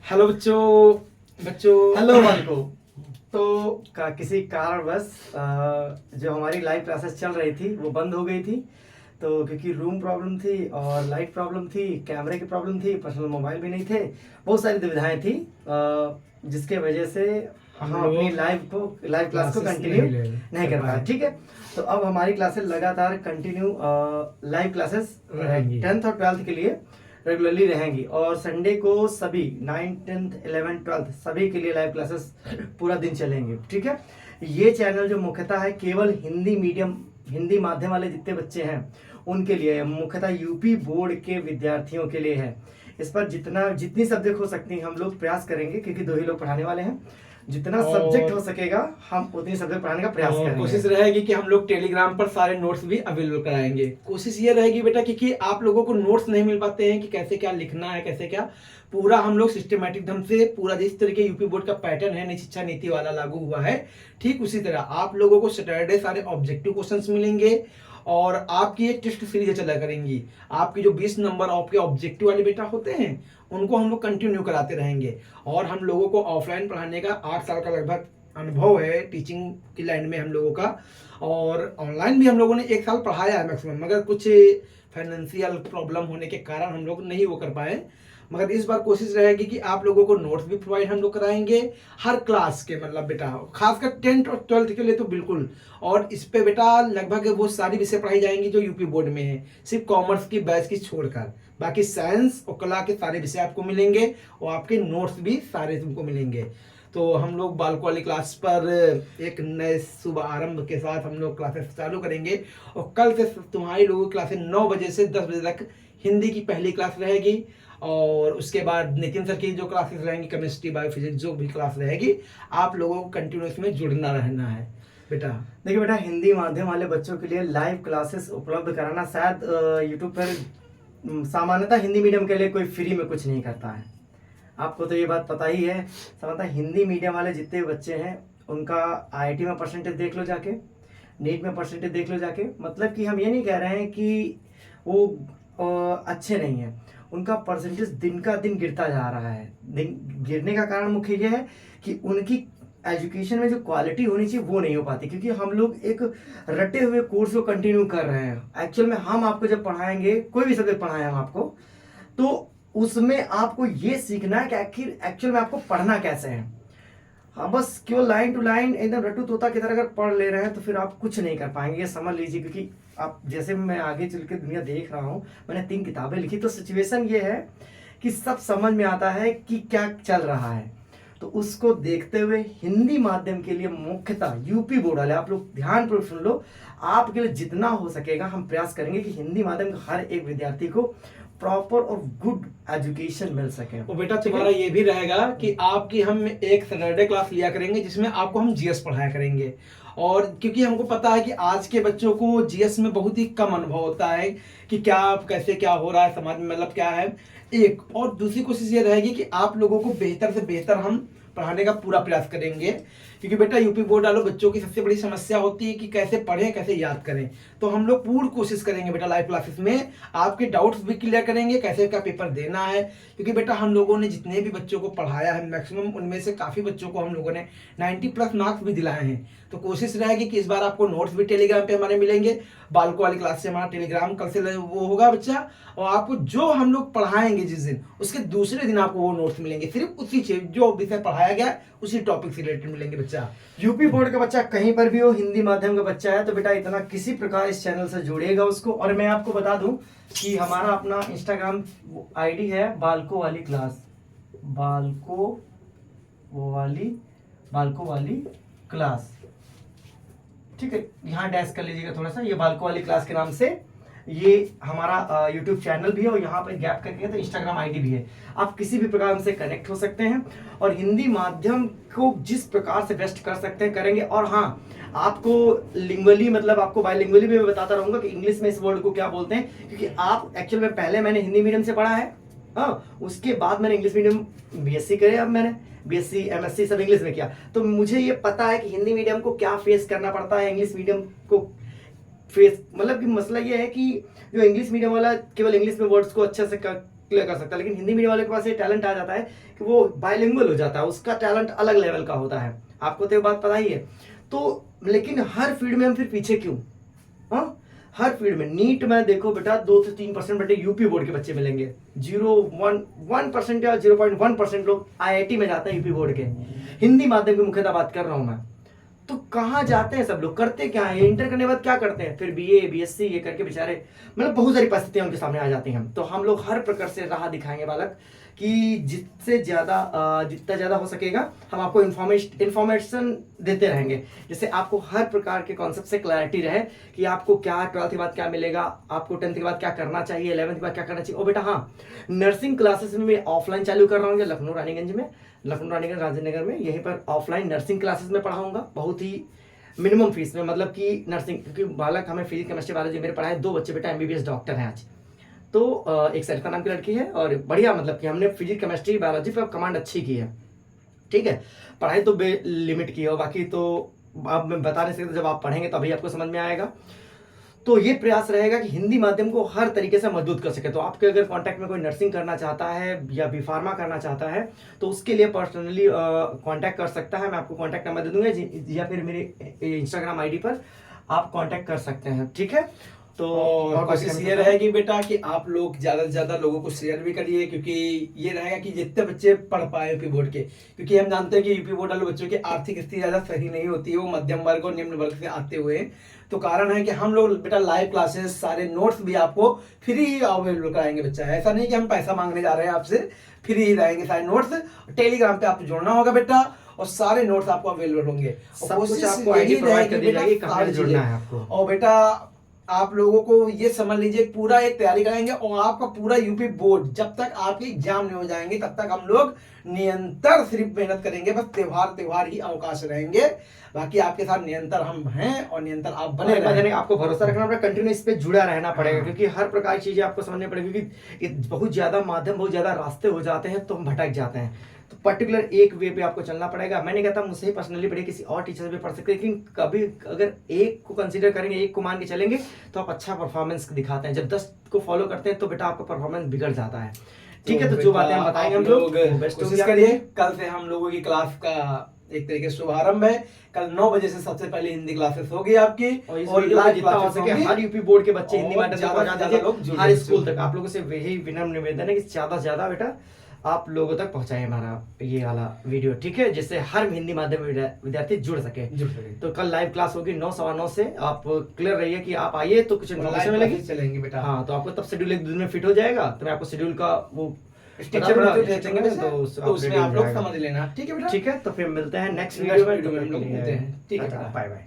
Hello बच्चों बच्चों hello बालको। तो किसी कारणवश जो हमारी लाइव क्लासेस चल रही थी वो बंद हो गई थी। तो क्योंकि रूम प्रॉब्लम थी और लाइट प्रॉब्लम थी, कैमरे की प्रॉब्लम थी, पर्सनल मोबाइल भी नहीं थे, बहुत सारी दुविधाएं थी, जिसके वजह से हम हम अपनी लोग लाइव क्लास को क्लासेस कंटिन्यू नहीं कर कर पाए। पाए ठीक है, तो अब हमारी क्लासेस लगातार कंटिन्यू लाइव क्लासेस रहेंगी। 10th और 12th के लिए रेगुलरली रहेंगी, और संडे को सभी 9th 10th 11th 12th सभी के लिए लाइव क्लासेस पूरा दिन चलेंगे। ठीक है, ये चैनल जो मुख्यतः है केवल हिंदी माध्यम वाले जितने बच्चे हैं उनके लिए है, मुख्यतः यूपी बोर्ड के विद्यार्थियों के लिए है। इस पर जितनी सब्जेक्ट हो सकती हैं हम लोग प्रयास करेंगे, क्योंकि 2 ही लोग पढ़ाने वाले हैं। जितना सब्जेक्ट हो सकेगा हम उतनी सब्जेक्ट पढ़ाने का प्रयास और करेंगे। कोशिश रहेगी कि हम लोग टेलीग्राम पर सारे नोट्स भी अवेलेबल कराएंगे। कोशिश ये रहेगी बेटा क्योंकि आप लोगों को नोट्स नहीं मिल पाते हैं कि कैसे क्या लिखना है, कैसे क्या पूरा हम लोग सिस्टमेटिक ढंग से पूरा जिस तरीके यूपी बोर्ड का पैटर्न है नई शिक्षा नीति वाला लागू हुआ है, ठीक उसी तरह आप लोगों को सैटरडे सारे ऑब्जेक्टिव क्वेश्चंस मिलेंगे और आपकी एक टेस्ट सीरीज चला करेंगी। आपकी जो 20 नंबर आपके ऑब्जेक्टिव वाले बेटा होते हैं उनको हम लोग कंटिन्यू कराते रहेंगे। और हम लोगों को ऑफलाइन पढ़ाने का 8 साल का लगभग अनुभव है टीचिंग की लाइन में हम लोगों का, और ऑनलाइन भी हम लोगों ने 1 साल पढ़ाया है मैक्सिमम, मगर कुछ फाइनेंशियल प्रॉब्लम होने के कारण हम लोग नहीं वो कर पाए। मगर इस बार कोशिश रहेगी कि आप लोगों को नोट्स भी प्रोवाइड हम लोग कराएंगे हर क्लास के, मतलब बेटा खासकर 10th और 12th के लिए तो बिल्कुल। और इस पे बेटा लगभग वो सारी विषय पढ़ाई जाएंगी जो यूपी बोर्ड में है, सिर्फ कॉमर्स की बैच की छोड़कर। बाकी साइंस और कला के सारे विषय आपको मिलेंगे और आपके नोट्स भी सारे तुमको मिलेंगे। तो हम लोग बालको वाली क्लास पर एक नए शुभ आरंभ के साथ हम लोग क्लासेस चालू करेंगे। और कल से तुम्हारी लोगों की क्लासेस 9 बजे से 10 बजे तक हिंदी की पहली क्लास रहेगी, और उसके बाद नितिन सर की जो क्लासेस रहेंगी, केमिस्ट्री बायो फिजिक्स जो भी क्लास रहेगी, आप लोगों को कंटिन्यूस में जुड़ना रहना है बेटा। देखिए बेटा, हिंदी माध्यम वाले बच्चों के लिए लाइव क्लासेस उपलब्ध कराना शायद यूट्यूब पर सामान्यतः हिंदी मीडियम के लिए कोई फ्री में कुछ नहीं करता है। आपको तो ये बात पता ही है। सामान्यतः हिंदी मीडियम वाले जितने बच्चे हैं उनका आईआईटी में परसेंटेज देख लो जाके, नीट में परसेंटेज देख लो जाके। मतलब कि हम ये नहीं कह रहे हैं कि वो अच्छे नहीं हैं, उनका परसेंटेज दिन का दिन गिरता जा रहा है। दिन गिरने का कारण मुख्य ये है कि उनकी एजुकेशन में जो क्वालिटी होनी चाहिए वो नहीं हो पाती, क्योंकि हम लोग एक रटे हुए कोर्स को कंटिन्यू कर रहे हैं। एक्चुअल में हम आपको जब पढ़ाएंगे, कोई भी सब्जेक्ट पढ़ाएं हम आपको, तो उसमें आपको ये सीखना है कि आखिर एक्चुअल में आपको पढ़ना कैसे है। हाँ, बस केवल लाइन टू लाइन एकदम रट्टू तोता की तरह अगर पढ़ ले रहे हैं तो फिर आप कुछ नहीं कर पाएंगे, ये समझ लीजिए। क्योंकि आप जैसे मैं आगे चल के दुनिया देख रहा हूँ, मैंने 3 किताबें लिखी, तो सिचुएशन ये है कि सब समझ में आता है कि क्या चल रहा है। तो उसको देखते हुए हिंदी माध्यम के लिए मुख्यतः यूपी बोर्ड वाले आप लोग ध्यानपूर्वक सुन लो, आपके लिए जितना हो सकेगा हम प्रयास करेंगे कि हिंदी माध्यम का हर एक विद्यार्थी को प्रॉपर और गुड एजुकेशन मिल सके। और बेटा तुम्हारा ये भी रहेगा कि आपकी हम एक सैटरडे क्लास लिया करेंगे जिसमें आपको हम जीएस पढ़ाया करेंगे। और क्योंकि हमको पता है कि आज के बच्चों को जीएस में बहुत ही कम अनुभव होता है कि क्या कैसे क्या हो रहा है समाज में, मतलब क्या है। एक और दूसरी कोशिश ये रहेगी कि आप लोगों को बेहतर से बेहतर हम पढ़ाने का पूरा प्रयास करेंगे, क्योंकि बेटा यूपी बोर्ड वालों बच्चों की सबसे बड़ी समस्या होती है कि कैसे पढ़ें कैसे याद करें। तो हम लोग पूरी कोशिश करेंगे बेटा लाइव क्लासेस में आपके डाउट्स भी क्लियर करेंगे, कैसे क्या पेपर देना है। क्योंकि बेटा हम लोगों ने जितने भी बच्चों को पढ़ाया है मैक्सिमम उनमें से काफ़ी बच्चों को हम लोगों ने 90+ मार्क्स भी दिलाए हैं। तो कोशिश रहेगी कि इस बार आपको नोट्स भी टेलीग्राम पे हमारे मिलेंगे। बालको वाली क्लास से हमारा टेलीग्राम कल से वो होगा बच्चा, और आपको जो हम लोग पढ़ाएंगे जिस दिन उसके दूसरे दिन आपको वो नोट्स मिलेंगे, सिर्फ उसी जो विषय पढ़ाया गया उसी टॉपिक से रिलेटेड मिलेंगे बच्चा। यूपी बोर्ड का बच्चा कहीं पर भी हो, हिंदी माध्यम का बच्चा है तो बेटा इतना किसी प्रकार इस चैनल से जुड़ेगा उसको। और मैं आपको बता दूं कि हमारा अपना इंस्टाग्राम आईडी है बालको वाली क्लास, बालको वाली क्लास। ठीक है, यहाँ डैश कर लीजिएगा थोड़ा सा, ये बालको वाली क्लास के नाम से ये हमारा यूट्यूब चैनल भी है, और यहाँ पर गैप करके तो इंस्टाग्राम आईडी भी है। आप किसी भी प्रकार हमसे कनेक्ट हो सकते हैं और हिंदी माध्यम को जिस प्रकार से बेस्ट कर सकते हैं करेंगे। और हाँ, आपको लिंगुअली मतलब आपको बायलिंगुअली भी मैं बताता रहूंगा कि इंग्लिश में इस वर्ड को क्या बोलते हैं, क्योंकि आप एक्चुअल में पहले मैंने हिंदी मीडियम से पढ़ा है, हाँ, उसके बाद मैंने इंग्लिश मीडियम बीएससी करे, अब मैंने बीएससी एमएससी सब इंग्लिश में किया, तो मुझे ये पता है कि हिंदी मीडियम को क्या फेस करना पड़ता है, इंग्लिश मीडियम को फेस, मतलब कि मसला ये है कि जो इंग्लिश मीडियम वाला केवल इंग्लिश में वर्ड्स को अच्छे से क्लियर कर सकता है, लेकिन हिंदी मीडियम वाले के पास ये टैलेंट आ जाता है कि वो बाइलिंगुअल हो जाता है, उसका टैलेंट अलग लेवल का होता है, आपको तो ये बात पता ही है। तो लेकिन हर फील्ड में हम फिर पीछे क्यों? हाँ, हर फील्ड में नीट में देखो बेटा 2 से 3% बेटे यूपी बोर्ड के बच्चे मिलेंगे, 1% या 0.1% लोग आईआईटी में जाते हैं यूपी बोर्ड के। हिंदी माध्यम की मुख्यतः बात कर रहा हूं मैं। तो कहाँ जाते हैं सब लोग, करते क्या है, इंटर करने के बाद क्या करते हैं, फिर बीए बीएससी ये करके बेचारे मतलब बहुत सारी परिस्थितियां उनके सामने आ जाती हैं। तो हम लोग हर प्रकार से राह दिखाएंगे बालक कि जितना ज़्यादा हो सकेगा हम आपको इन्फॉर्मेशन देते रहेंगे, जिससे आपको हर प्रकार के कॉन्सेप्ट से क्लैरिटी रहे कि आपको क्या 12th के बाद क्या मिलेगा, आपको 10th के बाद क्या करना चाहिए, 11th के बाद क्या करना चाहिए। और बेटा हाँ, नर्सिंग क्लासेस में मैं ऑफलाइन चालू कर रहा हूँ लखनऊ रानीगंज राजेंद्र नगर में, यहीं पर ऑफलाइन नर्सिंग क्लासेस में पढ़ाऊंगा बहुत ही मिनिमम फीस में। मतलब कि नर्सिंग, क्योंकि बालक हमें फिजिक्स केमिस्ट्री बायोलॉजी मेरे पढ़ाए 2 बच्चे बेटा एमबीबीएस डॉक्टर हैं आज। तो एक सरिता नाम की लड़की है और बढ़िया, मतलब कि हमने फिजिक्स केमिस्ट्री बायोलॉजी पर कमांड अच्छी की है, ठीक है। पढ़ाई तो बे लिमिट की है, और बाकी तो अब मैं बता नहीं सकता, जब आप पढ़ेंगे तभी आपको समझ में आएगा। तो ये प्रयास रहेगा कि हिंदी माध्यम को हर तरीके से मजबूत कर सके। तो आपके अगर कांटेक्ट में कोई नर्सिंग करना चाहता है या बी फार्मा करना चाहता है तो उसके लिए पर्सनली कांटेक्ट कर सकता है, मैं आपको कांटेक्ट नंबर दे दूंगा, या फिर मेरे इंस्टाग्राम आईडी पर आप कांटेक्ट कर सकते हैं, ठीक है। तो और कोशिश ये रहेगी बेटा कि आप लोग ज्यादा से ज्यादा लोगों को शेयर भी करिए, क्योंकि ये रहेगा कि जितने बच्चे पढ़ पाए यूपी बोर्ड के, क्योंकि हम जानते हैं कि यूपी बोर्ड वाले बच्चों की आर्थिक स्थिति ज्यादा सही नहीं होती है, वो मध्यम वर्ग और निम्न वर्ग से आते हुए। तो कारण है कि हम लोग बेटा लाइव क्लासेस सारे नोट्स भी आपको फ्री ही अवेलेबल कराएंगे बच्चा, ऐसा नहीं कि हम पैसा मांगने जा रहे हैं आपसे, फ्री ही रहेंगे सारे नोट्स। टेलीग्राम पे आपको जुड़ना होगा बेटा और सारे नोट्स आपको अवेलेबल होंगे, सब कुछ आपको आईडी प्रोवाइड कर दी जाएगी, कहाँ जुड़ना है आपको। और बेटा आप लोगों को ये समझ लीजिए पूरा एक तैयारी कराएंगे, और आपका पूरा यूपी बोर्ड जब तक आपके एग्जाम नहीं हो जाएंगे तब तक हम लोग निरंतर सिर्फ मेहनत करेंगे, बस त्योहार ही अवकाश रहेंगे, बाकी आपके साथ निरंतर हम हैं और निरंतर आप बने रहेंगे। आपको भरोसा रखना पड़ेगा, कंटिन्यू इस पे जुड़ा रहना पड़ेगा, क्योंकि हर प्रकार की चीजें आपको समझनी पड़ेगी, क्योंकि बहुत ज्यादा माध्यम, बहुत ज्यादा रास्ते हो जाते हैं तो हम भटक जाते हैं। तो पर्टिकुलर एक वे पे आपको चलना पड़ेगा। मैं नहीं कहता मुझसे ही पर्सनली पढ़े, किसी और टीचर से भी पढ़ सकते हैं, लेकिन कभी अगर एक को कंसीडर करेंगे, एक को मान के चलेंगे तो आप अच्छा परफॉर्मेंस दिखाते हैं। जब 10 को फॉलो करते हैं तो बेटा आपका परफॉर्मेंस बिगड़ जाता है, ठीक है। तो जो बातें हम बताएंगे हम लोग कोशिश करिए। कल से हम लोगों की क्लास का एक तरीके से शुभारंभ है, कल 9 बजे से सबसे पहले हिंदी क्लासेस होगी आपकी, और लाइव जितना हो सके हर यूपी बोर्ड के बच्चे हिंदी माध्यम से पढ़ा दीजिए, हर स्कूल तक। आप लोगों से वही विनम्र निवेदन है कि ज्यादा से ज्यादा बेटा आप लोगों तक पहुंचाए हमारा ये वाला वीडियो, ठीक है, जिससे हर हिंदी माध्यम विद्यार्थी जुड़ सके। तो कल लाइव क्लास होगी 9, 9:15 से। आप क्लियर रहिए कि आप आइए तो कुछ इन्फॉर्मेशन मिलेगी, चलेंगे बेटा। हाँ, तो आपको तब शेड्यूल एक दिन में फिट हो जाएगा, तो मैं आपको शेड्यूल का वो तो उसमें आप लोग समझ लेना, ठीक है बेटा। ठीक है, तो फिर मिलते हैं नेक्स्ट वीडियो में, हम लोग मिलते हैं, ठीक है, बाय बाय।